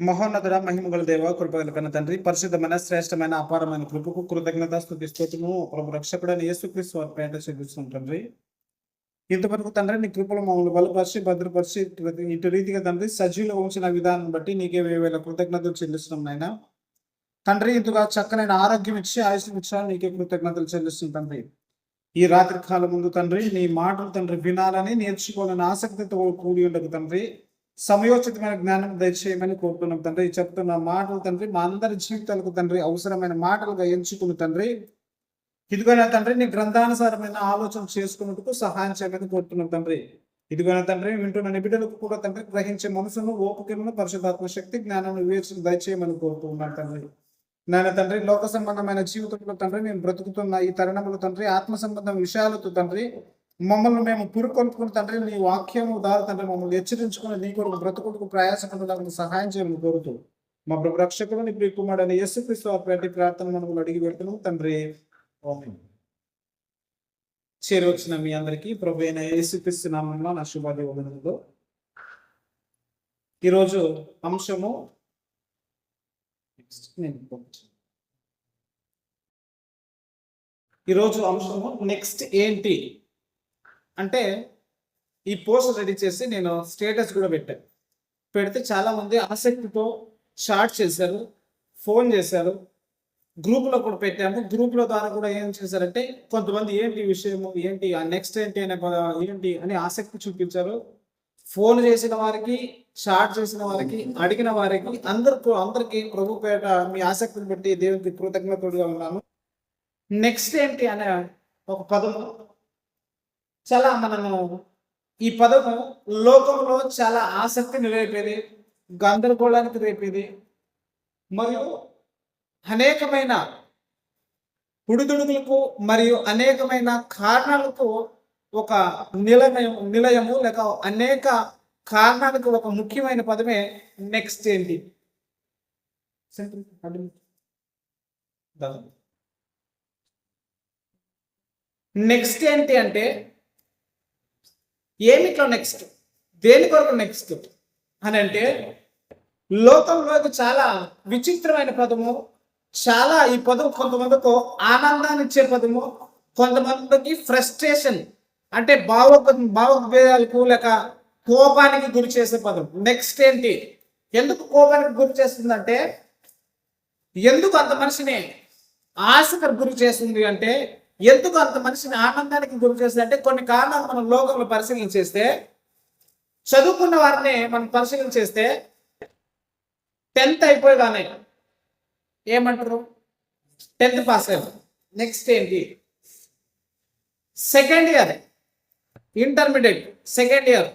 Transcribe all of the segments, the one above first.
మహోన్నతుడ మహిమగల దేవ కృపగల కన్న తండ్రి పరిశుద్ధమైన శ్రేష్టమైన అపారమైన కృపకు కృతజ్ఞత స్తుతి స్తోత్రము ప్రభు రక్షకుడైన యేసుక్రీస్తు వారి పేట చెల్లిస్తున్నాం తండ్రి. ఇంతవరకు తండ్రి నీ కృపలు మమ్మల్ని బలపరిచి భద్రపరిచి ఇటు రీతిగా తండ్రి సజీవులు ఉంచిన విధానం బట్టి నీకే వేవేల కృతజ్ఞతలు చెల్లిస్తున్నాం నాయన తండ్రి. ఇందుగా చక్కనైన ఆరోగ్యం ఇచ్చి ఆయుష్యం ఇచ్చాను నీకే కృతజ్ఞతలు చెల్లిస్తున్నాం తండ్రి. ఈ రాత్రి కాలం ముందు తండ్రి నీ మాటలు తండ్రి వినాలని నేర్చుకోవాలని ఆసక్తితో కూడి ఉండదు తండ్రి. సమయోచితమైన జ్ఞానం దయచేయమని కోరుతున్నాం తండ్రి. చెప్తున్న మాటలు తండ్రి మా అందరి జీవితాలకు తండ్రి అవసరమైన మాటలుగా ఎంచుకుని తండ్రి ఇదిగోనా తండ్రి నీ గ్రంథానుసారమైన ఆలోచన చేసుకున్నట్టుకు సహాయం చేయమని కోరుతున్నాం తండ్రి. ఇదిగోనా తండ్రి వింటున్న నిబిడలకు కూడా తండ్రి గ్రహించే మనసును ఓపికలను పరిశుద్ధాత్మ శక్తి జ్ఞానాన్ని వివేచన దయచేయమని కోరుతున్నాం తండ్రి. నాయన తండ్రి లోక సంబంధమైన జీవితంలో తండ్రి మేము బ్రతుకుతున్న ఈ తరుణములు తండ్రి ఆత్మ సంబంధం విషయాలతో తండ్రి మమ్మల్ని మేము పురుకొల్పుకుని తండ్రి నీ వాక్యం ద్వారా తండ్రి మమ్మల్ని హెచ్చరించుకుని నీ కొరకు బ్రతుకులకు ప్రయాసపడడానికి సహాయం చేయమని కోరుతూ మా ప్రభు రక్షకుడు నీ ప్రియ కుమారుడైన యేసుక్రీస్తు వారి ప్రార్థన మనము అడిగి పెడుతున్నాం తండ్రి. చేరవచ్చిన మీ అందరికీ ప్రభు అయిన యేసుక్రీస్తు నామములో నా శుభాభివందనములు. ఈరోజు అంశము నెక్స్ట్ ఏంటి అంటే ఈ పోస్ట్ రెడీ చేసి నేను స్టేటస్ కూడా పెడితే చాలా మంది ఆసక్తితో షార్ట్ చేశారు, ఫోన్ చేశారు, గ్రూప్లో కూడా పెట్టాము. గ్రూప్ల ద్వారా కూడా ఏం చేశారంటే కొంతమంది ఏంటి విషయము ఏంటి ఆ నెక్స్ట్ ఏంటి అనే ఏంటి అని ఆసక్తి చూపించారు. ఫోన్ చేసిన వారికి, షార్ట్ చేసిన వారికి, అడిగిన వారికి అందరికీ ప్రభు పేట మీ ఆసక్తిని బట్టి దేవునికి కృతజ్ఞతగా ఉన్నాను. నెక్స్ట్ ఏంటి అనే ఒక పదము చాలా మనము ఈ పదము లోకంలో చాలా ఆసక్తిని రేపేది, గందరగోళానికి రేపేది మరియు అనేకమైన ఉడుదుడుగులకు మరియు అనేకమైన కారణాలకు ఒక నిలయము లేక అనేక కారణాలకు ఒక ముఖ్యమైన పదమే నెక్స్ట్ ఏంటి. నెక్స్ట్ ఏంటి అంటే ఏమిట్లో నెక్స్ట్, దేని కొరకు నెక్స్ట్ అని అంటే లోకంలోకి చాలా విచిత్రమైన పదము. చాలా ఈ పదం కొంతమందికి ఆనందాన్ని ఇచ్చే పదము, కొంతమందికి ఫ్రస్ట్రేషన్ అంటే భావోద్వేగాలకు లేక కోపానికి గురి చేసే పదం. నెక్స్ట్ ఏంటి ఎందుకు కోపానికి గురి చేస్తుందంటే, ఎందుకు అంత మనిషిని ఆశకు గురి చేస్తుంది అంటే, ఎందుకు అంత మనిషిని ఆనందానికి గురి చేస్తుంది అంటే కొన్ని కారణాలు మనం లోకంలో పరిశీలించేస్తే, చదువుకున్న వారిని మనం పరిశీలించేస్తే 10th అయిపోయేదానే ఏమంటారు 10th పాస్ అయ్యారు. నెక్స్ట్ ఏంటి second year intermediate second year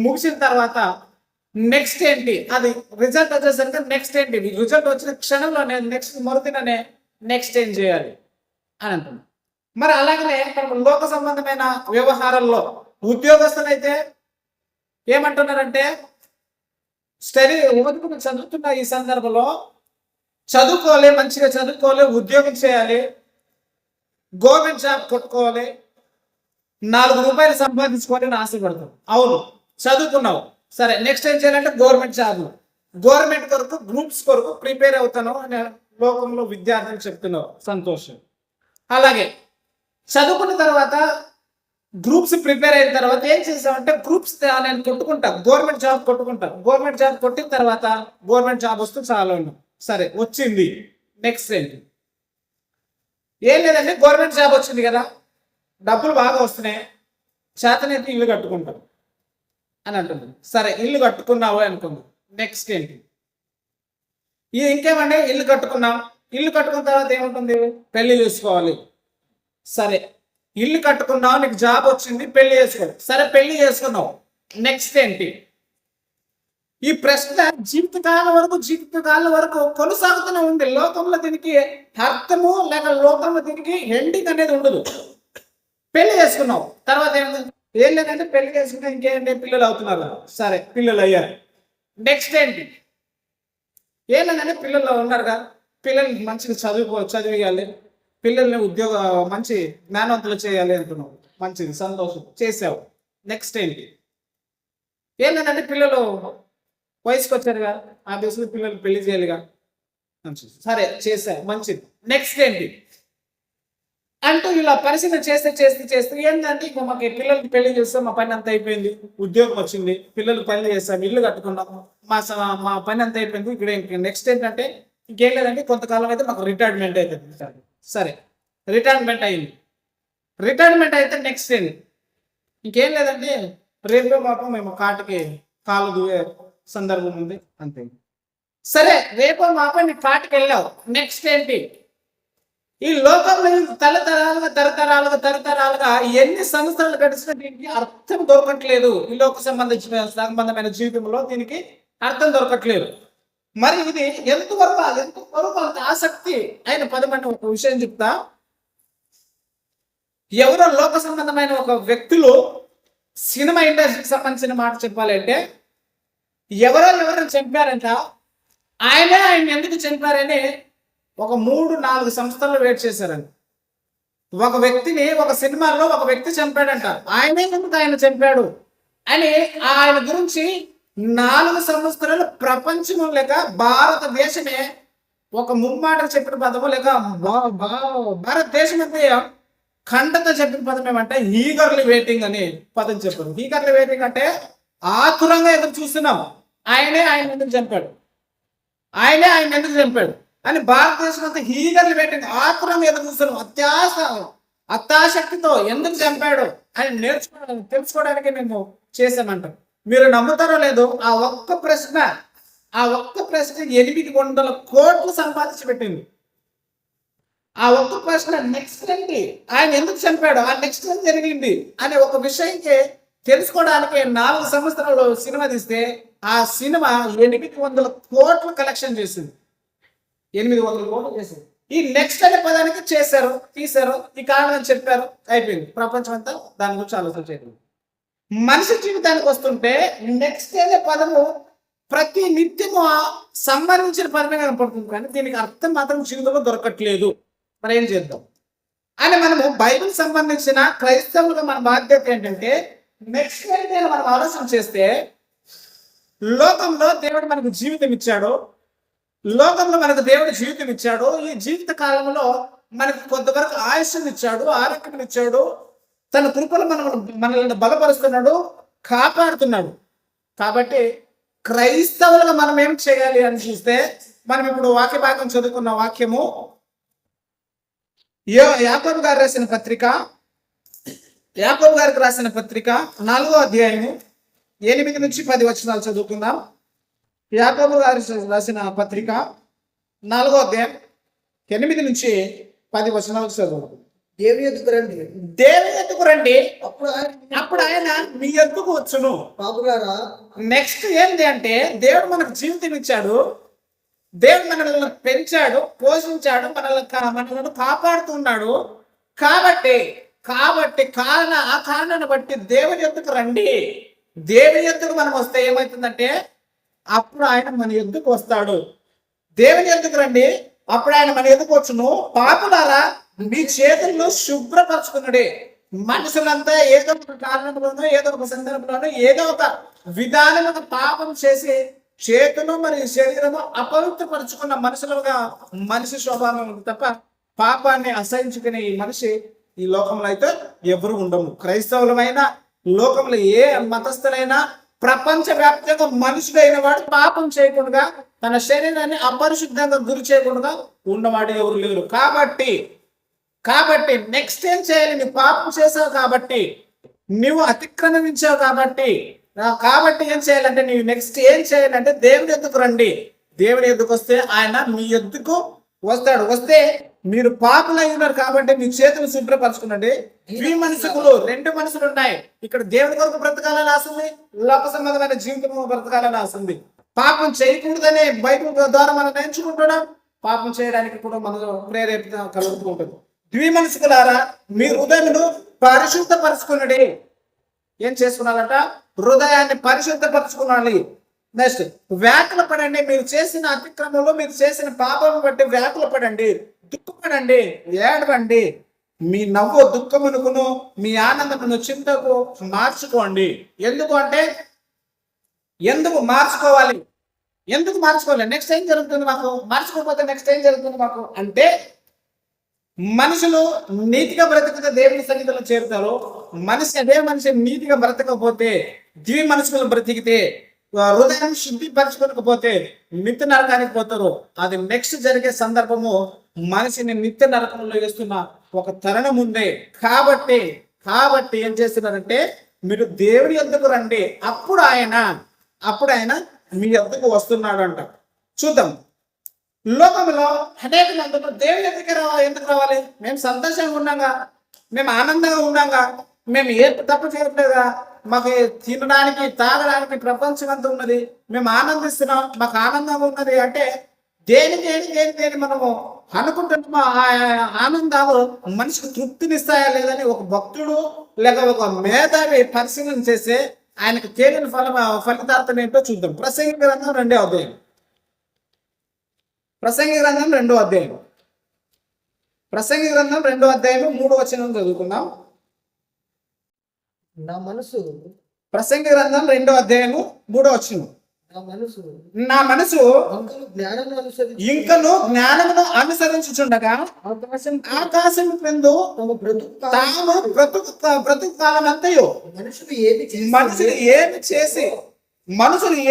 ముగిసిన తర్వాత నెక్స్ట్ ఏంటి, అది రిజల్ట్ వచ్చేసరికి నెక్స్ట్ ఏంటి, రిజల్ట్ వచ్చిన క్షణంలోనే నెక్స్ట్ మరుదిననే నెక్స్ట్ ఏం చేయాలి అని అంటున్నాం. మరి అలాగనే మనం లోక సంబంధమైన వ్యవహారాల్లో ఉద్యోగస్తులైతే ఏమంటున్నారంటే స్టడీ చదువుతున్న ఈ సందర్భంలో చదువుకోవాలి, మంచిగా చదువుకోవాలి, ఉద్యోగం చేయాలి, గవర్నమెంట్ జాబ్ కొట్టుకోవాలి, 4 రూపాయలు సంపాదించుకోవాలని ఆశపడతాం. అవును చదువుకున్నావు, సరే నెక్స్ట్ ఏం చేయాలంటే గవర్నమెంట్ జాబ్, గవర్నమెంట్ కొరకు గ్రూప్స్ కొరకు ప్రిపేర్ అవుతాను అనే లోకంలో విద్యార్థులు చెప్తున్నారు. సంతోషం. అలాగే చదువుకున్న తర్వాత గ్రూప్స్ ప్రిపేర్ అయిన తర్వాత ఏం చేసామంటే గ్రూప్స్ నేను కొట్టుకుంటా, గవర్నమెంట్ జాబ్ కొట్టుకుంటా, గవర్నమెంట్ జాబ్ కొట్టిన తర్వాత గవర్నమెంట్ జాబ్ వస్తే చాలా ఉన్నాం, సరే వచ్చింది నెక్స్ట్ ఏంటి, ఏం లేదంటే గవర్నమెంట్ జాబ్ వచ్చింది కదా, డబ్బులు బాగా వస్తున్నాయి, చేతనైతే ఇల్లు కట్టుకుంటాం అని అంటుంది. సరే ఇల్లు కట్టుకున్నావు అనుకుందాం, నెక్స్ట్ ఏంటి, ఇంకేమంటే ఇల్లు కట్టుకున్నాం, ఇల్లు కట్టుకున్న తర్వాత ఏముంటుంది, పెళ్లి చేసుకోవాలి. సరే ఇల్లు కట్టుకున్నావు, నీకు జాబ్ వచ్చింది, పెళ్లి చేసుకోవాలి. సరే పెళ్లి చేసుకున్నావు, నెక్స్ట్ ఏంటి. ఈ ప్రశ్న జీవితకాలం వరకు కొనసాగుతూనే ఉంది. లోకంలో దీనికి అర్థము లేక లోకంలో దీనికి ఎండింగ్ అనేది ఉండదు. పెళ్లి చేసుకున్నావు తర్వాత ఏం లేదంటే పెళ్లి చేసుకుంటే ఇంకేంటి, పిల్లలు అవుతున్నారు, సరే పిల్లలు అయ్యారు, నెక్స్ట్ ఏంటి, ఏం లేదంటే పిల్లలు ఉన్నారుగా, పిల్లల్ని మంచిగా చదివేయాలి, పిల్లల్ని మంచి జ్ఞానవంతులు చేయాలి అనుకున్నావు, మంచిది సంతోషం చేసావు, నెక్స్ట్ ఏంటి, ఏంటంటే పిల్లలు వయసుకి వచ్చారుగా, ఆ దశలో పిల్లలు పెళ్లి చేయాలిగా, మంచిది, సరే చేశారు, మంచిది. నెక్స్ట్ ఏంటి అంటూ ఇలా పరిశీలన చేస్తే చేస్తే చేస్తే ఏంటంటే ఇంకో మాకు పిల్లలకి పెళ్లి చేస్తాం, మా పని అంతా అయిపోయింది, ఉద్యోగం వచ్చింది, పిల్లలు పని చేస్తాం, ఇల్లు కట్టుకున్నాము, మా పని అంతా అయిపోయింది. ఇక్కడ నెక్స్ట్ ఏంటంటే ఇంకేం లేదంటే కొంతకాలం అయితే మాకు రిటైర్మెంట్ అవుతుంది. సరే రిటైర్మెంట్ అయింది. రిటైర్మెంట్ అయితే నెక్స్ట్ ఏంటి, ఇంకేం లేదంటే రేపే మాకు మేము కాలు దూయే సందర్భం ఉంది అంతే. సరే రేపో మాపై నీ కాటుకి వెళ్ళావు, నెక్స్ట్ ఏంటి, ఈ లోకంలో తరతరాలుగా ఎన్ని సంవత్సరాలు గడిచినా దీనికి అర్థం దొరకట్లేదు. ఈ లోక సంబంధమైన జీవితంలో దీనికి అర్థం దొరకట్లేదు. మరి ఇది ఎంతవరకు అంత ఆసక్తి అయిన 10 మంది ఒక విషయం చెప్తా. ఎవరో లోక సంబంధమైన ఒక వ్యక్తులు సినిమా ఇండస్ట్రీకి సంబంధించిన మాట చెప్పాలంటే ఎవరైనా చంపారంట, ఆయన ఎందుకు చంపారని ఒక 3-4 సంవత్సరాలు వెయిట్ చేశారంట. ఒక వ్యక్తిని ఒక సినిమాలో ఒక వ్యక్తి చంపాడంట, ఆయన చంపాడు అని ఆయన గురించి 4 సంవత్సరాలు ప్రపంచం లేక భారతదేశమే ఒక ముమ్మాట చెప్పిన పదము, లేక భారతదేశం అంటే ఖండతో చెప్పిన పదం ఏమంటే ఈగర్లీ వెయిటింగ్ అని పదం చెప్పారు. ఈగర్లీ వెయిటింగ్ అంటే ఆతురంగా ఎదురు చూస్తున్నాం, ఆయన ఎందుకు చంపాడు అని భారతదేశం అంతా ఈగర్లీ వెయిటింగ్, ఆతురంగా ఎదురు చూస్తున్నాం, అత్యాశక్తితో ఎందుకు చంపాడు అని తెలుసుకోవడానికి మేము చేశామంటాం. మీరు నమ్ముతారో లేదో, ఆ ఒక్క ప్రశ్న 800 కోట్లు సంపాదించి పెట్టింది. ఆ ఒక్క ప్రశ్న నెక్స్ట్ ఏంటి, ఆయన ఎందుకు చంపాడు, ఆ నెక్స్ట్ ఏం జరిగింది అనే ఒక విషయంకి తెలుసుకోవడానికి 4 సంవత్సరాలు సినిమా తీస్తే ఆ సినిమా 800 కోట్లు కలెక్షన్ చేసింది. 800 కోట్లు చేసింది. ఈ నెక్స్ట్ అనే పదానికి తీశారు, ఈ కారణం చెప్పారు, అయిపోయింది. ప్రపంచం అంతా దాని గురించి ఆలోచన చేయలేదు. మనిషి జీవితానికి వస్తుంటే నెక్స్ట్ అనే పదము ప్రతి నిత్యము సంబంధించిన పదమే కనపడుతుంది, కానీ దీనికి అర్థం మాత్రం జీవితంలో దొరకట్లేదు. మరి ఏం చేద్దాం అని మనము బైబిల్ సంబంధించిన క్రైస్తవులుగా మన బాధ్యత ఏంటంటే నెక్స్ట్ ఏంటి మనం ఆలోచన చేస్తే, లోకంలో దేవుడు మనకు జీవితం ఇచ్చాడు, ఈ జీవిత కాలంలో మనకు కొంతవరకు ఆయుష్ని ఇచ్చాడు, ఆరోగ్యం ఇచ్చాడు, తన కృపలు మనల్ని బలపరుస్తున్నాడు, కాపాడుతున్నాడు. కాబట్టి క్రైస్తవులుగా మనం ఏం చేయాలి అని చూస్తే, మనం ఇప్పుడు వాక్య భాగం చదువుకున్న వాక్యము యాకోబు గారికి రాసిన పత్రిక 4వ అధ్యాయము 8 నుంచి 10 వచనాలు చదువుకుందాం. యాకోబు గారు రాసిన పత్రిక 4వ అధ్యాయం 8 నుంచి 10 వచనాలు చదువుకుందాం. దేవుని ఎద్దుకు రండి, అప్పుడు ఆయన మీ ఎద్దుకు వచ్చును. పాపులారా, నెక్స్ట్ ఏంటి అంటే దేవుడు మనకు జీవితం ఇచ్చాడు, దేవుడు మనల్ని పెంచాడు, పోషించాడు, మనల్ని కాపాడుతున్నాడు. కాబట్టి ఆ కారణాన్ని బట్టి దేవుని ఎద్దుకు రండి. దేవుని ఎద్దుకు మనం వస్తే ఏమవుతుందంటే అప్పుడు ఆయన మన ఎద్దుకు వస్తాడు. దేవుని ఎద్దుకు రండి, అప్పుడు ఆయన మన ఎద్దుకు వచ్చును. పాపులారా, మీ చేతులను శుభ్రపరచుకున్నాడే. మనుషులంతా ఏదో ఒక కారణంలోనో, ఏదో ఒక సందర్భంలోనో, ఏదో ఒక విధానముగా పాపం చేసి చేతులు మరియు శరీరము అపవిత్రపరుచుకున్న మనిషి స్వభావం ఉంది తప్ప పాపాన్ని అసహించుకునే ఈ మనిషి ఈ లోకంలో అయితే ఎవరు ఉండము. క్రైస్తవులమైనా, లోకంలో ఏ మతస్థులైనా, ప్రపంచ వ్యాప్తంగా మనుషుడైన వాడు పాపం చేయకుండా, తన శరీరాన్ని అపరిశుద్ధంగా గురి చేయకుండా ఉన్నవాడు ఎవరు లేరు. కాబట్టి నెక్స్ట్ ఏం చేయాలి, నువ్వు పాపం చేసావు కాబట్టి, నువ్వు అతిక్రమించావు కాబట్టి ఏం చేయాలంటే, నువ్వు నెక్స్ట్ ఏం చేయాలంటే దేవుని ఎద్దుకు రండి. దేవుని ఎద్దుకు వస్తే ఆయన మీ ఎద్దుకు వస్తాడు. వస్తే మీరు పాపులు అయి ఉన్నారు కాబట్టి మీ చేతులు శుభ్రపరచుకునండి. 2 మనసులు ఉన్నాయి. ఇక్కడ దేవుని కొరకు బ్రతకాలని ఆశంది, లోక సంబంధమైన జీవితం బ్రతకాలని ఆశంది. పాపం చేయకూడదనే బైబిల్ ద్వారా మనం నేర్చుకుంటున్నాం, పాపం చేయడానికి కూడా మనకు ప్రేరేపిత కలుగుతూ ఉంటుంది. 2 మనసుకులారా, మీ హృదయమును పరిశుద్ధపరచుకునండి. ఏం చేసుకున్నారంట, హృదయాన్ని పరిశుద్ధపరచుకునాలి. నెక్స్ట్ వ్యాకుల పడండి. మీరు చేసిన అతిక్రమంలో, మీరు చేసిన పాపం బట్టి వ్యాకుల పడండి, దుఃఖపడండి, ఏడవండి. మీ నవ్వు దుఃఖమునుకును, మీ ఆనందమును చింతకు మార్చుకోండి. ఎందుకు మార్చుకోవాలి ఎందుకు మార్చుకోలేదు? నెక్స్ట్ ఏం జరుగుతుంది మాకు? మార్చుకోకపోతే నెక్స్ట్ ఏం జరుగుతుంది మాకు అంటే, మనుషులు నీతిగా బ్రతికితే దేవుని సన్నిధిలో చేరుతారు. అదే మనిషి నీతిగా బ్రతకపోతే, దివి మనుషులు బ్రతికితే, హృదయం శుద్ధిపరచుకోకపోతే నిత్య నరకానికి పోతారు. అది నెక్స్ట్ జరిగే సందర్భము మనిషిని నిత్య నరకంలో వేస్తున్న ఒక తరుణం ఉంది. కాబట్టి ఏం చేస్తున్నారంటే, మీరు దేవుని యొద్దకు రండి, అప్పుడు ఆయన మీ యొద్దకు వస్తున్నాడు అంట. చూద్దాం. లోకంలో అనేక మంది దేవుని ఎందుకు రావాలి? మేము సంతోషంగా ఉన్నాగా, మేము ఆనందంగా ఉన్నాగా, మేము ఏ తప్పు చేయట్లేదా, మాకు తినడానికి తాగడానికి ప్రపంచం అంతా ఉన్నది, మేము ఆనందిస్తున్నాం, మాకు ఆనందంగా ఉన్నది అంటే దేని మనము అనుకుంటున్నామో ఆ ఆనందాలు మనిషికి తృప్తినిస్తాయా లేదని ఒక భక్తుడు లేక ఒక మేధావి పరిశీలన చేస్తే ఆయనకు తేలిన ఫలితార్థం ఏంటో చూద్దాం. ప్రసంగి గ్రంథం 2వ అధ్యాయం. ప్రసంగి గ్రంథం 2వ అధ్యాయం. ప్రసంగి గ్రంథం 2వ అధ్యాయం 3వ వచనం చదువుకుందాం. నా మనసు ప్రసంగి గ్రంథం 2వ అధ్యాయం 3వ వచనం. నా మనసు ఇంకను జ్ఞానమును అనుసరించుచుండగా ఆకాశం క్రింద తాము బ్రతుకు కాలం అంతయు మనుషులు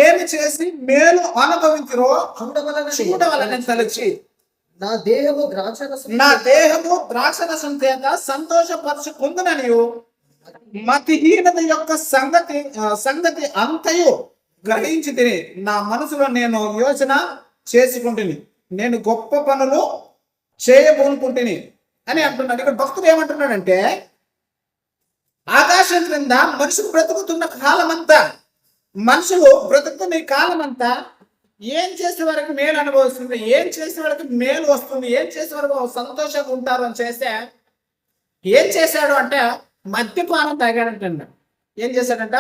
ఏమి చేసి మేలు అనుభవించరో చూడవలన తలచి నా దేహము ద్రాక్షరసం చేత సంతోషపరచుకుందుననియు మతిహీనత యొక్క సంగతి అంతయు గ్రహించి తిని నా మనసులో నేను యోచన చేసుకుంటుని, నేను గొప్ప పనులు చేయబోనుకుంటుని అని అంటున్నాడు. ఇక్కడ భక్తుడు ఏమంటున్నాడంటే, ఆకాశం క్రింద మనుషులు బ్రతుకుతున్న కాలమంతా, మనుషులు బ్రతుకుతున్న ఈ కాలమంతా ఏం చేసే వరకు మేలు అనుభవిస్తుంది, ఏం చేసే వరకు మేలు వస్తుంది, ఏం చేసే వరకు సంతోషంగా ఉంటారు అని చేస్తే ఏం చేశాడు అంటే మద్యపానం తాగాడంట. ఏం చేశాడంట?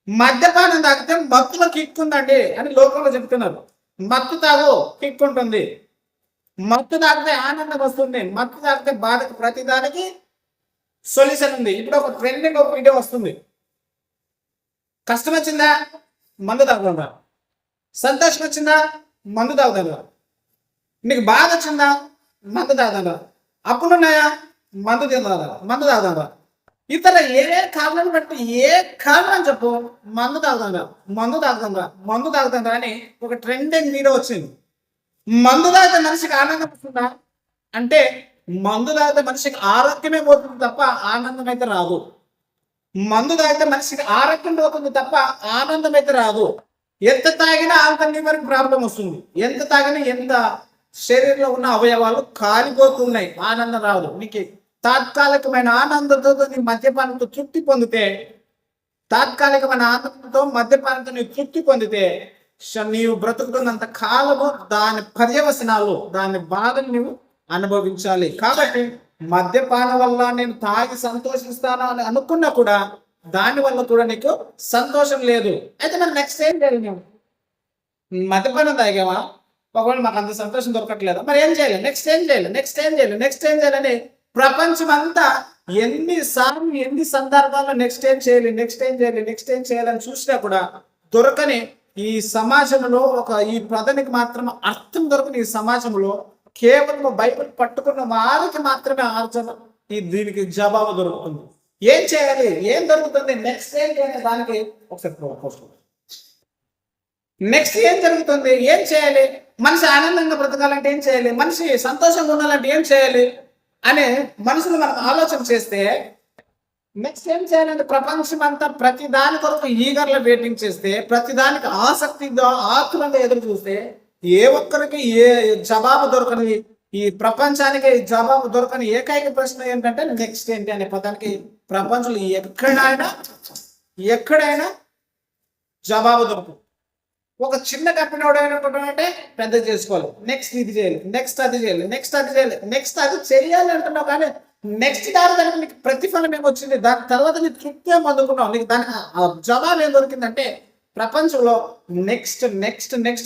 మద్యపానం తాగితే మత్తులో కిక్ ఉందండి అని లోకంలో చెప్తున్నారు. మత్తు తాగు, కిక్ ఉంటుంది. మత్తు తాగితే ఆనందం వస్తుంది, మత్తు తాగితే బాధకు ప్రతిదానికి సొల్యూషన్ ఉంది. ఇప్పుడు ఒక ట్రెండింగ్ ఒక వీడియో వస్తుంది. కష్టం వచ్చిందా మందు తాగుతుందా, సంతోషం వచ్చిందా మందు తాగుతుందా, నీకు బాధ వచ్చిందా మందు తాగుతుందా, అప్పుడున్నాయా మందు తాగుతుందా, ఇతర ఏ కారణాన్ని బట్టి ఏ కారణం చెప్పు మందు తాగుతుందా అని ఒక ట్రెండింగ్ వీడియో వచ్చింది. మందు తాగితే మనిషికి ఆనందం వస్తుందా అంటే, మందు తాగితే మనిషికి ఆరోగ్యమే పోతుంది తప్ప ఆనందం అయితే రాదు. మందు తాగితే మనిషికి ఆరోగ్యం పోతుంది తప్ప ఆనందం అయితే రాదు. ఎంత తాగినా అంత వరకు ప్రాబ్లం వస్తుంది. ఎంత తాగినా ఎంత శరీరంలో ఉన్న అవయవాలు కాలిపోతున్నాయి, ఆనందం రాదు. నీకు తాత్కాలికమైన ఆనందంతో నీ మద్యపానంతో తృప్తి పొందితే, తాత్కాలికమైన ఆనందంతో మద్యపానంతో నీవు తృప్తి పొందితే నీవు బ్రతుకుతున్నంత కాలము దాని పర్యవసనాలు, దాని బాధను నీవు అనుభవించాలి. కాబట్టి మద్యపానం వల్ల నేను తాగి సంతోషిస్తాను అని అనుకున్నా కూడా దాని వల్ల కూడా నీకు సంతోషం లేదు. అయితే మరి నెక్స్ట్ ఏం చేయాలి? మేము మద్యపానం తాగామా, ఒకవేళ మాకు అంత సంతోషం దొరకట్లేదు, మరి ఏం చేయాలి? నెక్స్ట్ ఏం చేయాలని ప్రపంచం అంతా ఎన్నిసార్లు ఎన్ని సందర్భాల్లో నెక్స్ట్ ఏం చేయాలని చూసినా కూడా దొరకని ఈ సమాజంలో ఈ పదానికి మాత్రం అర్థం దొరకని ఈ సమాజంలో కేవలం బైబిల్ పట్టుకున్న వారికి మాత్రమే దీనికి జవాబు దొరుకుతుంది. ఏం చేయాలి, ఏం దొరుకుతుంది, నెక్స్ట్ ఏంటి అనే దానికి ఒకసారి నెక్స్ట్ ఏం జరుగుతుంది, ఏం చేయాలి, మనిషి ఆనందంగా బ్రతకాలంటే ఏం చేయాలి, మనిషి సంతోషంగా ఉండాలంటే ఏం చేయాలి అనే మనసులో మనం ఆలోచన చేస్తే నెక్స్ట్ ఏం చేయాలంటే, ప్రపంచం అంతా ప్రతి దాని కొరకు ఈగర్లో వెయిటింగ్ చేస్తే, ప్రతి దానికి ఆసక్తిగా ఆతురంగా ఎదురు చూస్తే ఏ ఒక్కరికి ఏ జవాబు దొరకని, ఈ ప్రపంచానికి జవాబు దొరకని ఏకైక ప్రశ్న ఏంటంటే నెక్స్ట్ ఏంటి అనే పదానికి ప్రపంచంలో ఎక్కడైనా జవాబు దొరకదు. ఒక చిన్న కంపెనీ అంటే పెద్ద చేసుకోవాలి, నెక్స్ట్ ఇది చేయాలి, నెక్స్ట్ అది చేయాలి, నెక్స్ట్ అది చేయాలి అంటున్నావు. కానీ నెక్స్ట్ దానికి నీకు ప్రతిఫలం ఏమొచ్చింది, దాని తర్వాత నీకు తృప్తి అందుకున్నావు, నీకు దానికి జవాబు ఏం దొరికిందంటే ప్రపంచంలో నెక్స్ట్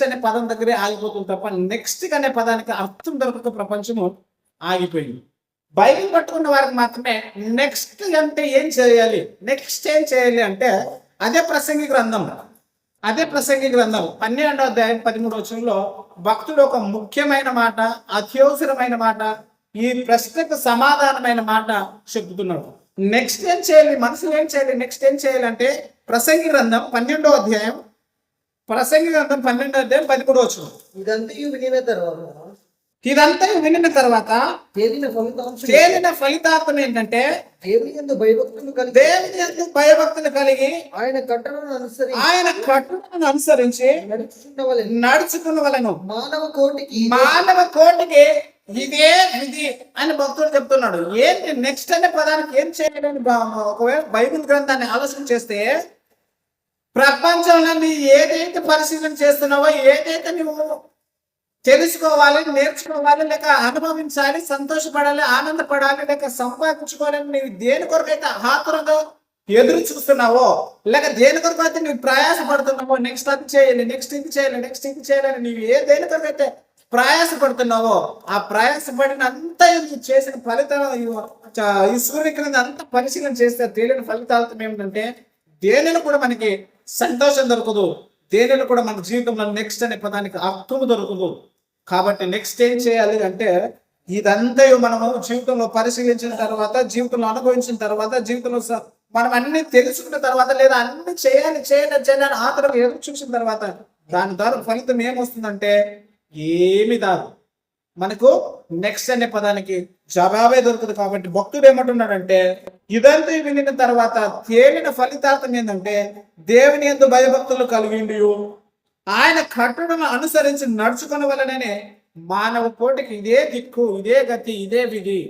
అనే పదం దగ్గరే ఆగిపోతుంది తప్ప నెక్స్ట్ అనే పదానికి అర్థం దొరకక ప్రపంచము ఆగిపోయింది. బైబిల్ పట్టుకున్న వారికి మాత్రమే నెక్స్ట్ అంటే ఏం చేయాలి అంటే అదే ప్రసంగి గ్రంథం. అదే ప్రసంగి గ్రంథం 12వ అధ్యాయం 13వ వచనంలో భక్తుడు ఒక ముఖ్యమైన మాట, అత్యవసరమైన మాట, ఈ ప్రశ్నకు సమాధానమైన మాట చెబుతున్నాడు. నెక్స్ట్ ఏం చేయాలి, మనుషులు ఏం చేయాలి, నెక్స్ట్ ఏం చేయాలంటే ప్రసంగి గ్రంథం 12వ అధ్యాయం 13వ వచనం. ఇదంతా వినిన తర్వాత తేలిన ఫలితార్థం ఏంటంటే దేవుని యందు భయభక్తులు కలిగి దేవుని యందు భయభక్తులు కలిగి ఆయన కట్టడలను అనుసరించి నడుచుకున్నవలెను. మానవ కోటికి ఇదే విధి అని భక్తుడు చెప్తున్నాడు. ఏంటి నెక్స్ట్ అనే పదానికి ఏం చేయాలని ఒకవేళ బైబిల్ గ్రంథాన్ని ఆలోచన చేస్తే, ప్రపంచంలో నీ ఏదైతే పరిశీలన చేస్తున్నావో, ఏదైతే నువ్వు తెలుసుకోవాలి, నేర్చుకోవాలి, లేక అనుభవించాలి, సంతోషపడాలి, ఆనందపడాలి, లేక సంపాదించుకోవాలని నీవు దేని కొరకైతే ఆతురంగా ఎదురు చూస్తున్నావో, లేక దేని కొరకు అయితే నువ్వు ప్రయాసపడుతున్నావో, నెక్స్ట్ అది చేయాలి, నెక్స్ట్ ఇది చేయాలి, నెక్స్ట్ ఇది చేయాలని నీవు దేని కొరకైతే ప్రయాసపడుతున్నావో, ఆ ప్రయాసపడిన అంతా నువ్వు చేసిన ఫలితాలు ఈ సూర్యకిరణం అంతా పరిశీలన చేస్తే తేలిన ఫలితాలతో ఏమిటంటే దేనిలో కూడా మనకి సంతోషం దొరకదు, దేనిలో కూడా మన జీవితంలో నెక్స్ట్ అనే పదానికి అర్థం దొరకదు. కాబట్టి నెక్స్ట్ ఏం చేయాలి అంటే, ఇదంతా మనము జీవితంలో పరిశీలించిన తర్వాత, జీవితంలో అనుభవించిన తర్వాత, జీవితంలో మనం అన్ని తెలుసుకున్న తర్వాత, లేదా అన్ని చేయాలని ఆతరం ఎదురు చూసిన తర్వాత దాని ద్వారా ఫలితం ఏమొస్తుందంటే ఏమి కాదు, మనకు నెక్స్ట్ అనే పదానికి జవాబే దొరుకుతుంది. కాబట్టి భక్తుడు ఏమంటున్నాడంటే, ఇదంతా వినిన తర్వాత తేలిన ఫలితార్థం ఏంటంటే దేవుని యందు భయభక్తులు కలిగిండి ఆయన కట్టడను అనుసరించి నడుచుకునే వలననే మానవ కోటికి ఇదే దిక్కు, ఇదే గతి, ఇదే విధి.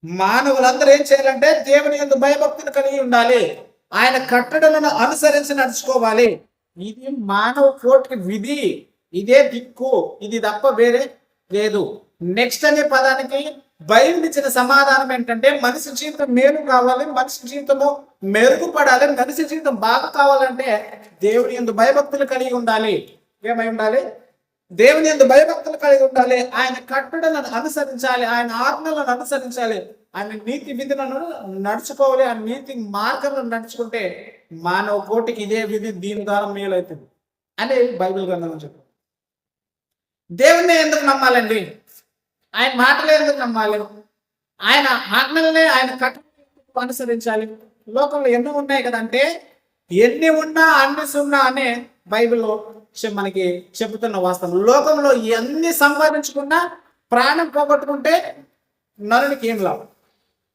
మానవులందరూ ఏం చేయాలంటే దేవుని యందు భయభక్తులు కలిగి ఉండాలి, ఆయన కట్టడలను అనుసరించి నడుచుకోవాలి. ఇది మానవ కోటికి విధి, ఇదే దిక్కు, ఇది తప్ప వేరే లేదు. నెక్స్ట్ అనే పదానికి బైబిల్ ఇచ్చిన సమాధానం ఏంటంటే, మనిషి జీవితం మేలు కావాలి, మనిషి జీవితము మెరుగుపడాలి, మనిషి జీవితం బాగా కావాలంటే దేవుని యందు భయభక్తులు కలిగి ఉండాలి. ఏమై ఉండాలి? దేవుని యందు భయభక్తులు కలిగి ఉండాలి, ఆయన కట్టడలను అనుసరించాలి, ఆయన ఆజ్ఞలను అనుసరించాలి, ఆయన నీతి విధులను నడుచుకోవాలి. ఆ నీతి మార్గాలను నడుచుకుంటే మానవ కోటికి ఇదే విధి, దీని ద్వారా మేలు అవుతుంది అని బైబిల్ గ్రంథం చెప్పారు. దేవుణ్ణి ఎందుకు నమ్మాలండి? ఆయన మాటలే ఎందుకు నమ్మాలి? ఆయన ఆజ్ఞలనే, ఆయన కట్టడలను అనుసరించాలి. లోకంలో ఎన్నో ఉన్నాయి కదంటే, ఎన్ని ఉన్నా అన్ని సున్నా అనే బైబిల్లో మనకి చెబుతున్న వాస్తవం. లోకంలో ఎన్ని సంపాదించుకున్నా, ప్రాణం పోగొట్టుకుంటే నరునికి ఏం లాభం?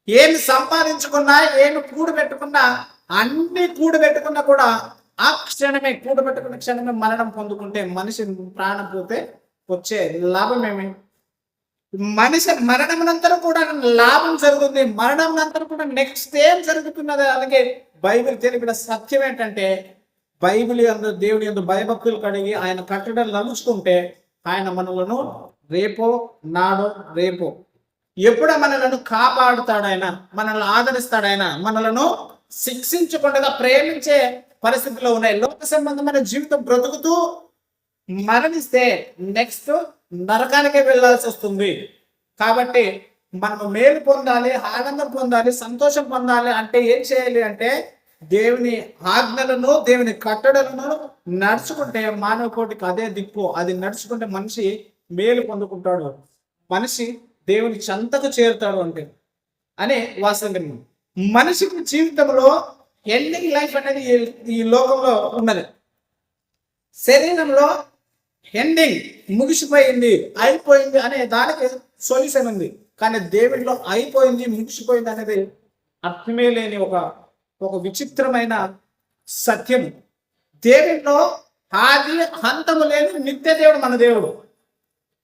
ఏమి సంపాదించుకున్నా, ఏమి కూడబెట్టుకున్నా, అన్ని కూడబెట్టుకున్నా కూడా ఆ క్షణమే, కూడబెట్టుకున్న క్షణమే మరణం పొందుకుంటే, మనిషి ప్రాణం పోతే వచ్చే లాభం ఏమి? మనిషి మరణమునంతరం కూడా లాభం జరుగుతుంది, మరణమునంతరం కూడా నెక్స్ట్ ఏం జరుగుతున్నది. అలాగే బైబిల్ తెలిపిన సత్యం ఏంటంటే, బైబిల్ యందు దేవుని యందు భయభక్తులు కలిగి ఆయన కట్టడలు నడుచుకుంటే ఆయన మనలను రేపో ఎప్పుడో మనలను కాపాడుతాడు, ఆయన మనల్ని ఆదరిస్తాడు, ఆయన మనలను శిక్షించకుండా ప్రేమించే పరిస్థితిలో ఉన్నాయి. లోక సంబంధమైన జీవితం బ్రతుకుతూ మరణిస్తే నెక్స్ట్ నరకానికే వెళ్ళాల్సి వస్తుంది. కాబట్టి మనము మేలు పొందాలి, ఆనందం పొందాలి, సంతోషం పొందాలి అంటే ఏం చేయాలి అంటే, దేవుని ఆజ్ఞలను, దేవుని కట్టడలను నడుచుకుంటే మానవ కోటికి అదే దిక్కు. అది నడుచుకుంటే మనిషి మేలు పొందుకుంటాడు, మనిషి దేవుని చెంతకు చేరుతాడు అంటే అని వాస్తవం. మనిషికి జీవితంలో ఎండింగ్ లైఫ్ అనేది ఈ లోకంలో ఉన్నది. శరీరంలో ఎండింగ్, ముగిసిపోయింది, అయిపోయింది అనే దానికి సొల్యూషన్ ఉంది. కానీ దేవుడిలో అయిపోయింది, ముగిసిపోయింది అనేది అర్థమే లేని ఒక విచిత్రమైన సత్యం. దేవుడిలో ఆది అంతము లేని నిత్య దేవుడు మన దేవుడు.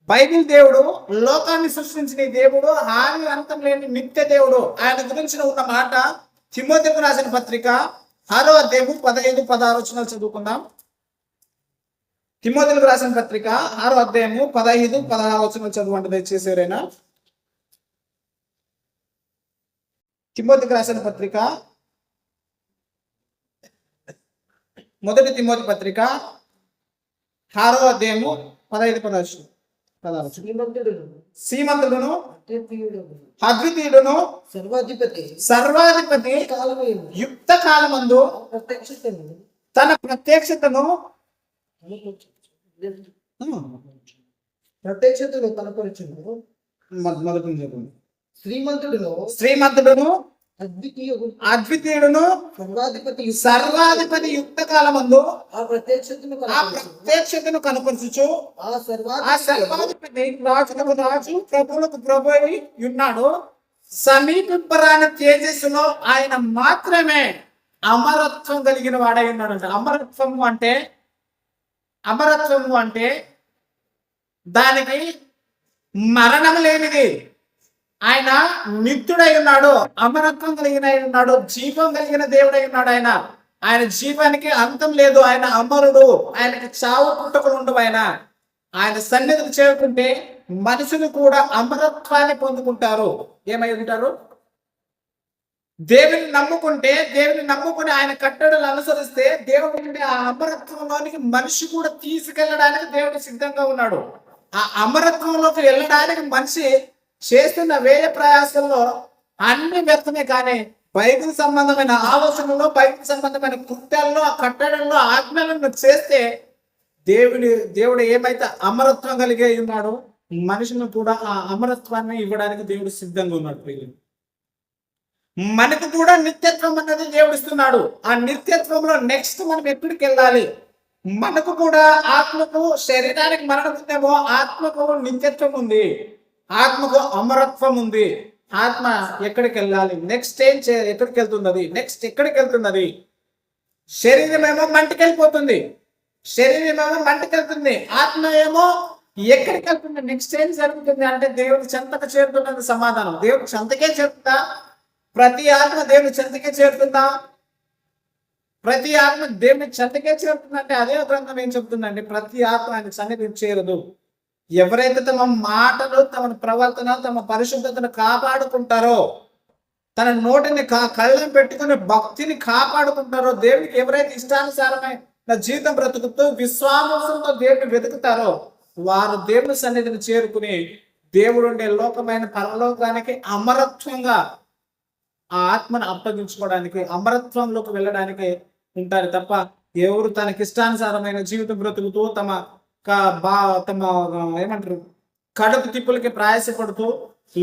బైబిల్ దేవుడు లోకాన్ని సృష్టించిన దేవుడు, ఆది అంతం లేని నిత్య దేవుడు. ఆయన గురించి ఉన్న మాట తిమోతికి రాసిన పత్రిక 6వ అధ్యాయము 15-16 వచనాలు చదువుకుందాం. తిమోతికి రాసిన పత్రిక 6వ అధ్యాయము 15-16 వచనాలు చదవండి దయచేసి ఎవరైనా. తిమోతికి రాసిన పత్రిక, మొదటి తిమోతి పత్రిక 6వ అధ్యాయము 15-16. శ్రీమంతుడును అద్వితీయుడును సర్వాధిపతి యుక్త కాలమందు తన ప్రత్యక్షతను ప్రత్యక్షతను కనపరచును. మొదటి చెప్పండి. శ్రీమంతుడును శ్రీమంతుడును అద్వితీయుడు అద్వితీయుడును సర్వాధిపతి సర్వాధిపతి యుక్త కాలమందు ఆ ప్రత్యక్షతను ఆ కనపరచును. ప్రత్యక్షతను కనపరచుచు ఆ ఆ సర్వాధిపతి సర్వాధిపతి రాజులకు రాజు ప్రభువులకు ప్రభు అయి ఉన్నాడు. సమీపింపరాని తేజస్సులో ఆయన మాత్రమే అమరత్వం కలిగిన వాడై ఉన్నాడు. అమరత్వము అంటే దానికి మరణం లేనిది. ఆయన నిత్యుడై ఉన్నాడు, అమరత్వం కలిగిన ఉన్నాడు, జీవం కలిగిన దేవుడై ఉన్నాడు. ఆయన జీవానికి అంతం లేదు. ఆయన అమరుడు, ఆయనకి చావు పుట్టుకలు ఉండవు. ఆయన సన్నిధికి చేరుకుంటే మనుషులు కూడా అమరత్వాన్ని పొందుకుంటారు. ఏమై ఉంటారు? దేవుని నమ్ముకుని ఆయన కట్టడలు అనుసరిస్తే దేవుడి నుండి ఆ అమరత్వంలోనికి మనిషి కూడా తీసుకెళ్ళడానికి దేవుడు సిద్ధంగా ఉన్నాడు. ఆ అమరత్వంలోకి వెళ్ళడానికి మనిషి చేస్తున్న వ్యయ ప్రయాసంలో అన్ని వ్యర్థమే. కానీ బైబిల్ సంబంధమైన ఆలోచనలో, బైబిల్ సంబంధమైన కృత్యాల్లో, ఆ కట్టడంలో, ఆజ్ఞలను చేస్తే దేవుడు ఏమైతే అమరత్వం కలిగి ఉన్నాడో మనుషులను కూడా ఆ అమరత్వాన్ని ఇవ్వడానికి దేవుడు సిద్ధంగా ఉన్నాడు. మనకు కూడా నిత్యత్వం అన్నది దేవుడు ఇస్తున్నాడు. ఆ నిత్యత్వంలో నెక్స్ట్ మనం ఎక్కడికి వెళ్ళాలి? మనకు కూడా ఆత్మకు, శరీరానికి మరణం ఉందేమో, ఆత్మకు నిత్యత్వం ఉంది, ఆత్మకు అమరత్వం ఉంది. ఆత్మ ఎక్కడికి వెళ్ళాలి? నెక్స్ట్ ఎక్కడికి వెళ్తున్నది? నెక్స్ట్ ఎక్కడికి వెళ్తున్నది? శరీరం ఏమో మంటికెళ్ళిపోతుంది, ఆత్మ ఏమో ఎక్కడికి వెళ్తుంది? నెక్స్ట్ ఏం జరుగుతుంది అంటే దేవుడి చెంతకు చేరుతున్నది సమాధానం. దేవుడి చెంతకే చేరుతుందా? ప్రతి ఆత్మ దేవుని చెంతకే చేరుతుందా? ప్రతి ఆత్మ దేవుని చెంతకే చేరుతుందంటే అదే గ్రంథం ఏం చెప్తుందండి? ప్రతి ఆత్మ ఆయన సన్నిధికి చేరదు. ఎవరైతే తమ మాటలు, తమ ప్రవర్తన, తమ పరిశుద్ధతను కాపాడుకుంటారో, తన నోటిని కళ్ళం పెట్టుకుని భక్తిని కాపాడుకుంటారో, దేవునికి ఎవరైతే ఇష్టానుసారమైన జీవితం బ్రతుకుతూ విశ్వాసంతో దేవుని వెతుకుతారో వారు దేవుని సన్నిధిని చేరుకుని దేవుడు ఉండే లోకమైన పరలోకానికి అమరత్వంగా ఆ ఆత్మను అప్పగించుకోవడానికి, అమరత్వంలోకి వెళ్ళడానికి ఉంటారు తప్ప ఎవరు తనకి ఇష్టానుసారమైన జీవితం బ్రతుకుతూ తమ ఏమంటారు కడుపు తిప్పులకి ప్రయాసపడుతూ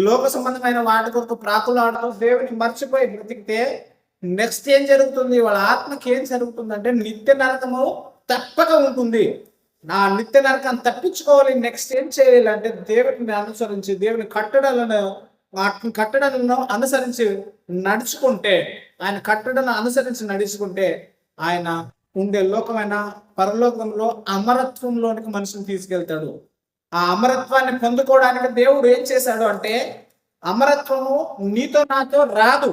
లోక సంబంధమైన వాటి కొరకు ప్రాకులాడుతూ దేవుని మర్చిపోయి బ్రతికితే నెక్స్ట్ ఏం జరుగుతుంది? వాళ్ళ ఆత్మకి ఏం జరుగుతుంది అంటే నిత్య నరకము తప్పక ఉంటుంది. నా నిత్య నరకాన్ని తప్పించుకోవాలి. నెక్స్ట్ ఏం చేయాలి అంటే దేవుడిని అనుసరించి, దేవుని కట్టడలను అనుసరించి నడుచుకుంటే, ఆయన కట్టడలను అనుసరించి నడుచుకుంటే ఆయన ఉండే లోకమైన పరలోకంలో అమరత్వంలోనికి మనిషిని తీసుకెళ్తాడు. ఆ అమరత్వాన్ని పొందుకోవడానికి దేవుడు ఏం చేశాడు అంటే, అమరత్వము నీతో నాతో రాదు.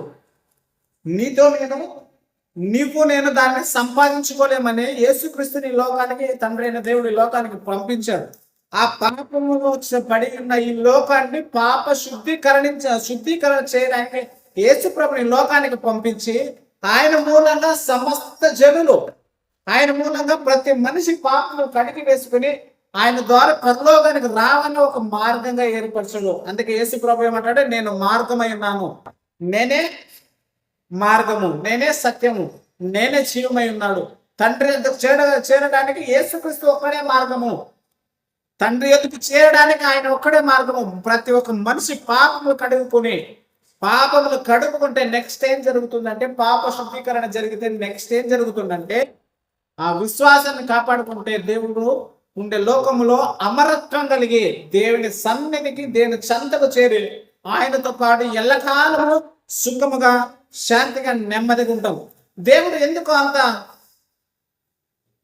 నేను దాన్ని సంపాదించుకోలేమని యేసుక్రీస్తుని లోకానికి, తండ్రి అయిన దేవుడు ఈ లోకానికి పంపించాడు. ఆ పాపములో పడి ఉన్న ఈ లోకాన్ని పాప శుద్ధీకరణ చేయడానికి యేసు ప్రభుని లోకానికి పంపించి ఆయన మూలంగా సమస్త జనులు, ఆయన మూలంగా ప్రతి మనిషి పాపను కడిగి వేసుకుని ఆయన ద్వారా పరలోకానికి రావని ఒక మార్గంగా ఏర్పరచడు. అందుకే యేసు ప్రభు ఏమంటాడు? నేను మార్గమై ఉన్నాను, నేనే మార్గము, నేనే సత్యము, నేనే జీవమై ఉన్నాడు. తండ్రి ఎదుకు చేరడానికి యేసుక్రీస్తు ఒక్కడే మార్గము. తండ్రి ఎదుకు చేరడానికి ఆయన ఒక్కడే మార్గము. ప్రతి ఒక్క మనిషి పాపములు కడుగుకుంటే నెక్స్ట్ ఏం జరుగుతుందంటే, పాప శుద్ధీకరణ జరిగితే నెక్స్ట్ ఏం జరుగుతుందంటే, ఆ విశ్వాసాన్ని కాపాడుకుంటే దేవుడు ఉండే లోకములో అమరత్వం కలిగి దేవుని సన్నిధికి, దేవుని చెంతకు చేరి ఆయనతో పాటు ఎల్లకాలము సుఖముగా, శాంతిగా, నెమ్మదిగా ఉంటాం. దేవుడు ఎందుకు అంత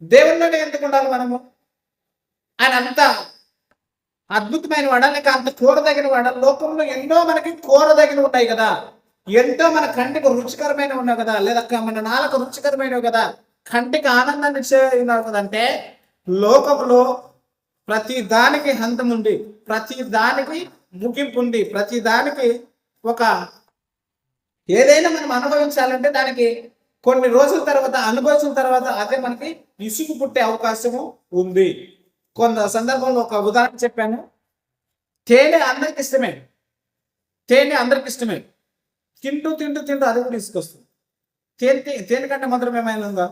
దేవుళ్ళనే ఎందుకు ఉండాలి మనము? ఆయన అంత అద్భుతమైన వాడా, లేక అంత కోరదగిన వాడా? లోకంలో ఎన్నో మనకి కోరదగిన ఉంటాయి కదా, ఎంతో మన కంటికి రుచికరమైన ఉన్నాయి కదా, లేదా మన నాలుక రుచికరమైనవి కదా, కంటికి ఆనందాన్ని ఇచ్చేవి కదంటే, లోకంలో ప్రతి దానికి హంతం ఉంది, ప్రతి దానికి ముగింపు ఉంది, ప్రతి దానికి ఒక ఏదైనా మనం అనుభవించాలంటే దానికి కొన్ని రోజుల తర్వాత, అనుభవించిన తర్వాత అదే మనకి విసుగు పుట్టే అవకాశము ఉంది. కొంత సందర్భంలో ఒక ఉదాహరణ చెప్పాను. తేనె అందరికి ఇష్టమే, తింటూ అది కూడా తీసుకొస్తుంది. తేనె కంటే మాత్రం ఏమైనా ఉందా?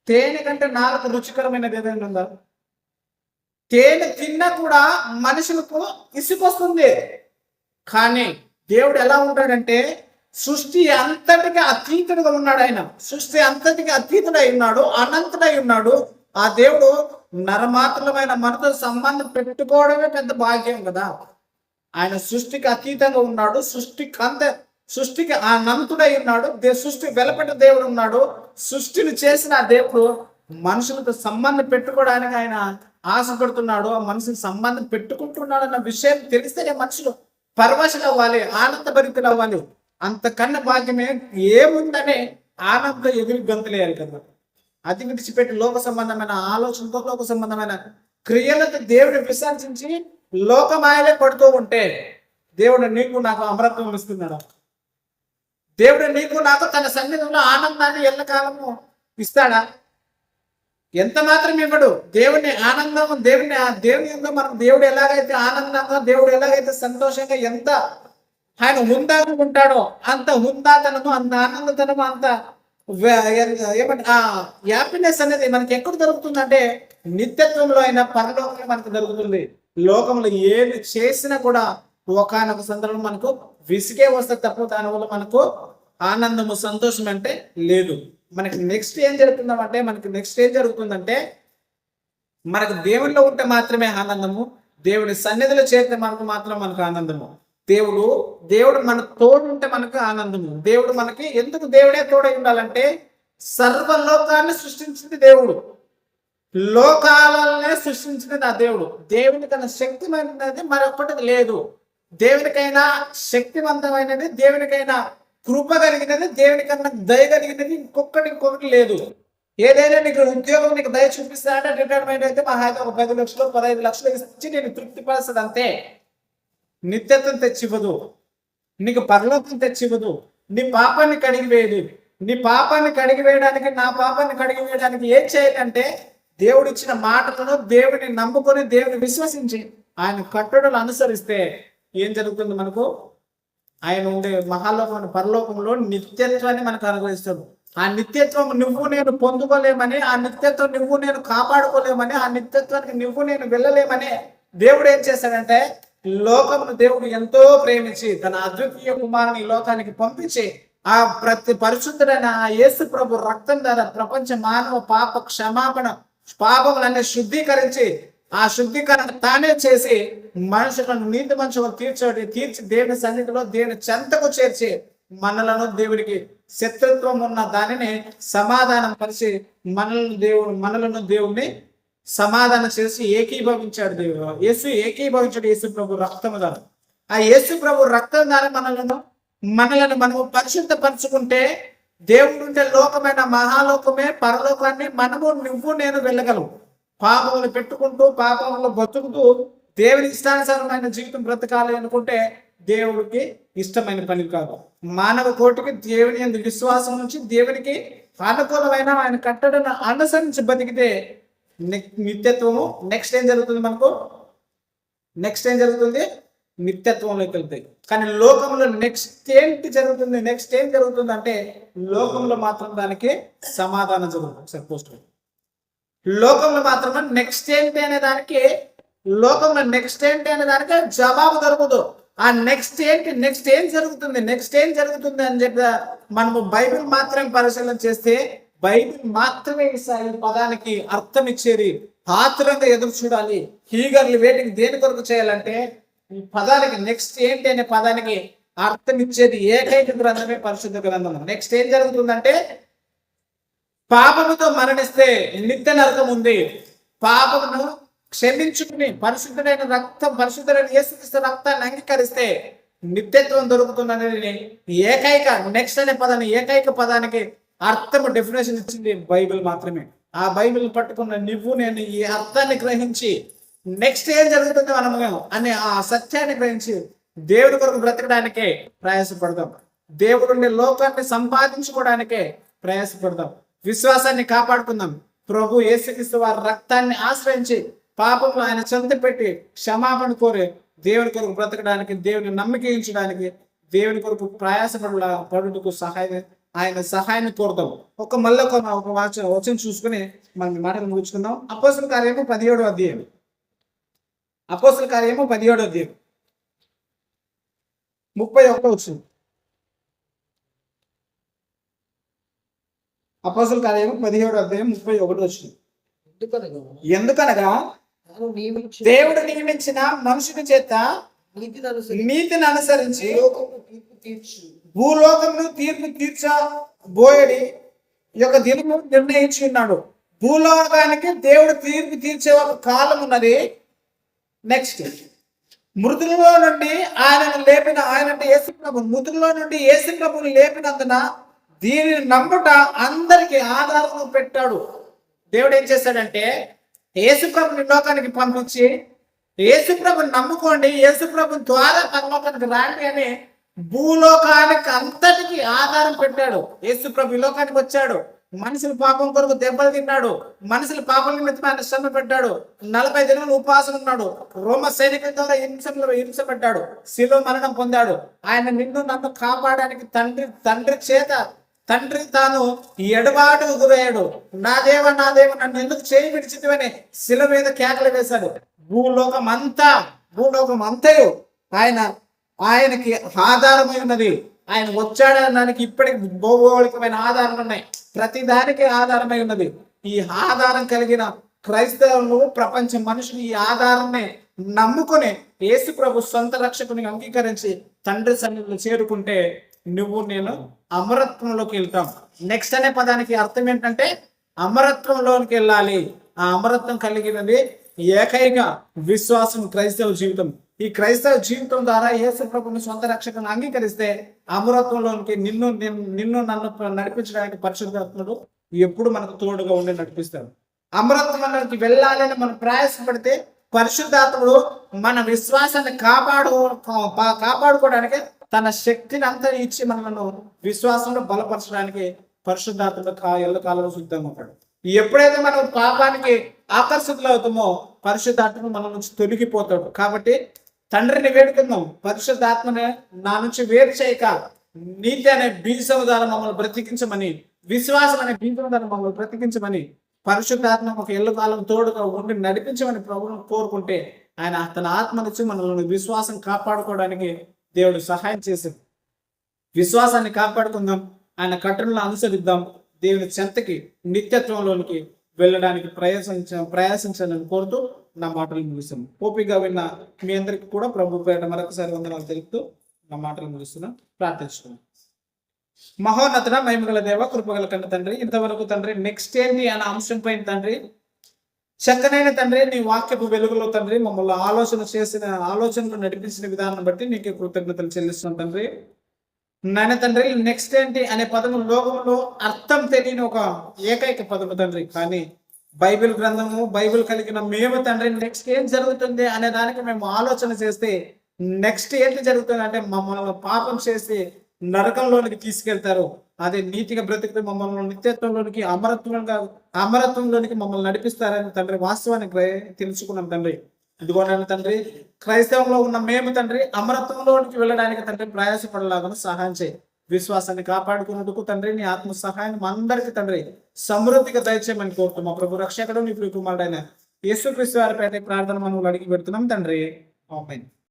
తేనె కంటే నాలుగు రుచికరమైనది ఏదైనా ఉందా? తేనె తిన్నా కూడా మనుషులకు ఇసుకొస్తుంది. కానీ దేవుడు ఎలా ఉంటాడంటే సృష్టి అంతటికి అతీతుడుగా ఉన్నాడు. ఆయన సృష్టి అంతటికి అతీతుడై ఉన్నాడు, అనంతుడై ఉన్నాడు. ఆ దేవుడు నరమాత్రమైన మనతో సంబంధం పెట్టుకోవడమే పెద్ద భాగ్యం కదా. ఆయన సృష్టికి అతీతంగా ఉన్నాడు, సృష్టికి అనంతుడై ఉన్నాడు, సృష్టి వెలపెట్ట దేవుడు ఉన్నాడు. సృష్టిని చేసిన ఆ దేవుడు మనుషులతో సంబంధం పెట్టుకోవడానికి ఆయన ఆశపడుతున్నాడు. ఆ మనుషులు సంబంధం పెట్టుకుంటున్నాడు అన్న విషయం తెలిస్తేనే మనుషులు పరవశులు అవ్వాలి, ఆనందభరితులు అవ్వాలి. అంతకన్నా భాగ్యమే ఏముందనే ఆనంద ఎగిరి గంతులేయాలి కదా. అది విడిచిపెట్టి లోక సంబంధమైన ఆలోచనతో, లోక సంబంధమైన క్రియలతో దేవుడు విసర్జించి లోకమాయలే పడుతూ ఉంటే దేవుడు నీకు నాకు అమరత్వం ఇస్తున్నాడు. దేవుడు నీకు నాకు తన సన్నిధిలో ఆనందాన్ని ఎల్లకాలము ఇస్తాడా? ఎంత మాత్రం ఇవ్వడు. దేవుని ఆనందం, దేవుని ఎందు మనం దేవుడు ఎలాగైతే ఆనందంగా, దేవుడు ఎలాగైతే సంతోషంగా, ఎంత ఆయన హుందాగా ఉంటాడో అంత హుందాతనము, అంత ఆనందతనము, అంత ఏమంటే ఆ హ్యాపీనెస్ అనేది మనకి ఎక్కడ దొరుకుతుందంటే నిత్యత్వంలో అయినా పరలోకంలో మనకు దొరుకుతుంది. లోకంలో ఏది చేసినా కూడా ఒకనొక సందర్భం మనకు విసిగే వస్తే తప్ప దానివల్ల మనకు ఆనందము, సంతోషం అంటే లేదు. మనకి నెక్స్ట్ ఏం జరుగుతుందంటే మనకు దేవునిలో ఉంటే మాత్రమే ఆనందము, దేవుని సన్నిధిలో చేరితే మనకు ఆనందము. దేవుడు మన తోడు ఉంటే మనకు ఆనందము. దేవుడు మనకి ఎందుకు దేవుడే తోడై ఉండాలంటే సర్వలోకాన్ని సృష్టించింది దేవుడు, లోకాలనే సృష్టించింది నా దేవుడు. దేవుని కన్నా శక్తిమైనది మరొకటి లేదు. దేవునికైనా శక్తివంతమైనది, దేవునికైనా కృప కలిగినది, దేవునికన్నా దయ కలిగినది ఇంకొకటి లేదు. ఏదైనా నీకు ఉద్యోగం నీకు దయ చూపిస్తానంటే రిటైర్మెంట్ అయితే మా హాయిగా ఒక 10 లక్షలు 15 లక్షలు ఇచ్చి నేను తృప్తిపరుస్తుంది అంతే. నిత్యత్వం తెచ్చివ్వదు, నీకు పరలోకం తెచ్చివ్వదు. నీ పాపాన్ని కడిగివేయదు. నీ పాపాన్ని కడిగివేయడానికి, నా పాపాన్ని కడిగివేయడానికి ఏం చేయాలంటే దేవుడు ఇచ్చిన మాటలను దేవుడిని నమ్ముకొని, దేవుని విశ్వసించి ఆయన కట్టడలు అనుసరిస్తే ఏం జరుగుతుంది? మనకు ఆయన ఉండే మహాలోకం, పరలోకంలో నిత్యత్వాన్ని మనకు అనుగ్రహిస్తాడు. ఆ నిత్యత్వం నువ్వు నేను పొందుకోలేమని, ఆ నిత్యత్వం నువ్వు నేను కాపాడుకోలేమని, ఆ నిత్యత్వానికి నువ్వు నేను వెళ్ళలేమని దేవుడు ఏం చేశాడంటే లోకమును దేవుడు ఎంతో ప్రేమించి తన అద్వితీయ కుమారుని ఈ లోకానికి పంపించి ఆ ప్రతి పరిశుద్ధుడైన ఆ యేసు ప్రభు రక్తం ద్వారా ప్రపంచ మానవ పాప క్షమాపణ, పాపములన్నీ శుద్ధీకరించి ఆ శుద్ధీకరణ తానే చేసి మనుషులను నీతి మనుషులు తీర్చి దేవుని సన్నిధిలో దేవుని చెంతకు చేర్చి మనలను దేవుడికి శత్రుత్వం ఉన్న దానిని సమాధానం పరిచి మనలను దేవుణ్ణి సమాధానం చేసి ఏకీభవించాడు దేవుడు. ఏకీభవించాడు యేసు ప్రభు రక్తము ద్వారా. ఆ యేసు ప్రభు రక్తం ద్వారా మనలను మనము పరిశుద్ధపరచుకుంటే దేవుడు ఉంటే లోకమైన మహాలోకమే, పరలోకాన్ని నువ్వు నేను వెళ్ళగలవు. పాపములు పెట్టుకుంటూ, పాపములు బతుకుతూ దేవుని ఇష్టానుసారమైన జీవితం బ్రతకాలి అనుకుంటే దేవుడికి ఇష్టమైన పని కాదు. మానవ కోటికి దేవుని యందు విశ్వాసం నుంచి దేవునికి అనుకూలమైన ఆయన కట్టడను అనుసరించి బతికితే నిత్యత్వము. నెక్స్ట్ ఏం జరుగుతుంది? నిత్యత్వంలోకి వెళ్తాయి. కానీ లోకంలో నెక్స్ట్ ఏం జరుగుతుంది అంటే లోకంలో మాత్రం దానికి సమాధానం జరుగుతుంది. సపోజ్ లోకంలో మాత్రమే నెక్స్ట్ ఏంటి అనే దానికి జవాబు దొరకదు. ఆ నెక్స్ట్ ఏం జరుగుతుంది అని చెప్పి మనము బైబిల్ మాత్రమే పరిశీలన చేస్తే బైబిల్ మాత్రమే ఈ పదానికి అర్థం ఇచ్చేది. ఆతురంగా ఎదురు చూడాలి, హీగర్లీ వెయిటింగ్. దేని కొరకు చేయాలంటే ఈ పదానికి నెక్స్ట్ ఏంటి అనే పదానికి అర్థం ఇచ్చేది ఏకైక గ్రంథమే పరిశుద్ధ గ్రంథం. నెక్స్ట్ ఏం జరుగుతుందంటే పాపముతో మరణిస్తే నిత్య నరకం ఉంది. పాపమును క్షమించుకుని పరిశుద్ధుడైన యేసుక్రీస్తు రక్తాన్ని అంగీకరిస్తే నిత్యత్వం దొరుకుతుందనేది ఏకైక పదానికి అర్థము డెఫినేషన్ ఇచ్చింది బైబిల్ మాత్రమే. ఆ బైబిల్ పట్టుకున్న నేను ఈ అర్థాన్ని గ్రహించి నెక్స్ట్ ఏం జరుగుతుంది మనము అనే ఆ సత్యాన్ని గ్రహించి దేవుడి కొరకు బ్రతకడానికే ప్రయాసపడదాం. దేవుడి లోకాన్ని సంపాదించుకోవడానికే ప్రయాసపడదాం. విశ్వాసాన్ని కాపాడుకుందాం. ప్రభు యేసుక్రీస్తు వారి రక్తాన్ని ఆశ్రయించి పాపంలో ఆయన చెంత పెట్టి క్షమాపణ కోరి దేవుని కొరకు బ్రతకడానికి, దేవుని నమ్మకించడానికి, దేవుని కొరకు ప్రయాసపడుటకు ఆయన సహాయాన్ని కోరుతాం. మళ్ళీ ఒక వచనం చూసుకుని మనం ఈ మాటలు ముగించుకుందాం. అపోస్తల కార్యము 17వ అధ్యాయం. అపోస్తల కార్యము 17వ అధ్యాయం 31వ వచనం. అపోస్తల కార్యము 17వ అధ్యాయం 31వ వచనం. ఎందుకనగా తాను నియమించిన దేవుడు నియమించిన మనుషుని చేత నీతిని అనుసరించి నీతిని అనుసరించి లోకమును తీర్పు తీర్చు. భూలోకమును తీర్పు తీర్చబోయడి యొక్క దినము నిర్ణయించి ఉన్నాడు. భూలోకానికి దేవుడు తీర్పు తీర్చే ఒక కాలం ఉన్నది. నెక్స్ట్, మృతులలో నుండి ఆయనను లేపిన ఆయనంటే యేసుప్రభు, మృతులలో నుండి యేసుప్రభుని లేపినందున దీనిని నమ్ముట అందరికి ఆధారం పెట్టాడు. దేవుడు ఏం చేశాడంటే యేసుప్రభుని లోకానికి పంపించి యేసుప్రభుని నమ్ముకోండి, యేసుప్రభు ద్వారా పరలోకానికి రాండి అని భూలోకానికి అంతటికి ఆధారం పెట్టాడు. యేసుప్రభు ఈ లోకానికి వచ్చాడు, మనుషుల పాపం కొరకు దెబ్బలు తిన్నాడు, మనుషుల పాపం నిమిత్తం ఆయన శ్రమ పెట్టాడు, 40 దినాలు ఉపవాసం ఉన్నాడు, రోమ సైనికుల ద్వారా హింసపెట్టాడు, శిలువ మరణం పొందాడు. ఆయన నిన్ను నన్ను కాపాడడానికి తండ్రి తాను ఎడబాటు గురయ్యాడు. నా దేవ నన్ను ఎందుకు చేయి విడిచితివని శిలువ మీద కేకలు వేశాడు. భూలోకం అంతయు ఆయనకి ఆధారమై ఉన్నది. ఆయన వచ్చాడనడానికి ఇప్పటికి భౌగోళికమైన ఆధారాలు ఉన్నాయి. ప్రతి దానికి ఆధారమై ఉన్నది. ఈ ఆధారం కలిగిన క్రైస్తవులు, ప్రపంచ మనుషులు ఈ ఆధారాన్ని నమ్ముకుని యేసు ప్రభు సొంత రక్షకుని అంగీకరించి తండ్రి సన్నిధిలో చేరుకుంటే నువ్వు నేను అమరత్వంలోకి వెళ్తాం. నెక్స్ట్ అనే పదానికి అర్థం ఏంటంటే అమరత్వంలోకి వెళ్ళాలి. ఆ అమరత్వం కలిగినది ఏకైక విశ్వాసం క్రైస్తవ జీవితం. ఈ క్రైస్తవ జీవితం ద్వారా యేసు ప్రభుని సొంత రక్షకుని అంగీకరిస్తే అమరత్వంలోనికి నిన్ను నన్ను నడిపించడానికి పరిశుద్ధాత్ముడు ఎప్పుడు మనకు తోడుగా ఉండి నడిపిస్తాడు. అమరత్వంలోకి వెళ్ళాలని మనం ప్రయాసపడితే పరిశుద్ధాత్ముడు మన విశ్వాసాన్ని కాపాడుకోవడానికి తన శక్తిని అంతా ఇచ్చి మనల్ని విశ్వాసంలో బలపరచడానికి పరిశుద్ధాత్ముడు ఎల్లకాలంలో సిద్ధంగా ఉంటాడు. ఎప్పుడైతే మనం పాపానికి ఆకర్షితులు అవుతామో పరిశుద్ధాత్మ మన నుంచి తొలగిపోతాడు. కాబట్టి తండ్రిని వేడుకుందాం, పరిశుద్ధాత్మని నా నుంచి వేరు చేయక నీతి అనే బీజం ద్వారా మమ్మల్ని బ్రతికించమని, విశ్వాసం అనే బీజం ద్వారా మమ్మల్ని బ్రతికించమని, పరిశుద్ధాత్మ ఒక ఎల్లకాలం తోడుగా ఉండి నడిపించమని ప్రభువును కోరుకుంటే ఆయన తన ఆత్మ నుంచి మనల్ని విశ్వాసం కాపాడుకోవడానికి దేవుడు సహాయం చేశాడు. విశ్వాసాన్ని కాపాడుకుందాం, ఆయన అనుసరిద్దాం, దేవుని చెంతకి నిత్యత్వంలోనికి వెళ్ళడానికి ప్రయాసించాలని కోరుతూ నా మాటలు ముగిస్తున్నాను. ఓపికగా విన్న మీ అందరికీ కూడా ప్రభు పేట మరొకసారి వందనాలు తెలుపుతూ నా మాటలు ముగిస్తున్నాను. ప్రార్థిస్తున్నాను. మహోన్నతుడ మహిమగల దేవ, కృపగల కన్న తండ్రి, ఇంతవరకు తండ్రి నెక్స్ట్ ఏంటి అనే అంశం పైన తండ్రి చక్కనైన తండ్రి నీ వాక్యపు వెలుగులో తండ్రి మమ్మల్ని ఆలోచనలు నడిపించిన విధానం బట్టి నీకు కృతజ్ఞతలు చెల్లిస్తున్నాం తండ్రి. నాయన తండ్రి నెక్స్ట్ ఏంటి అనే పదము లోకంలో అర్థం తెలియని ఒక ఏకైక పదము తండ్రి. కానీ బైబిల్ గ్రంథము, బైబిల్ కలిగిన మేము తండ్రి నెక్స్ట్ ఏం జరుగుతుంది అనే దానికి మేము ఆలోచన చేస్తే నెక్స్ట్ ఏంటి జరుగుతుంది అంటే మమ్మల్ని పాపం చేసి నరకంలోనికి తీసుకెళ్తారు. అదే నీతిగా బ్రతికితే మమ్మల్ని నిత్యత్వంలోనికి అమరత్వంలోనికి మమ్మల్ని నడిపిస్తారని తండ్రి వాస్తవాన్ని తెలుసుకున్నాం తండ్రి. ఇదిగోనని తండ్రి క్రైస్తవంలో ఉన్న మేము తండ్రి అమరత్వంలోనికి వెళ్ళడానికి తండ్రి ప్రయాసపడలాగా సహాయం చేయి. విశ్వాసాన్ని కాపాడుకున్నందుకు తండ్రి నీ ఆత్మ సహాయం అందరికీ తండ్రి సమృద్ధిగా దయచేయమని కోరుతున్నాం. ప్రభు రక్షకుడు నీ కుమారుడైన యేసుక్రీస్తు వారి పేట ప్రార్థన మనం అడిగి పెడుతున్నాం తండ్రి. ఆమేన్.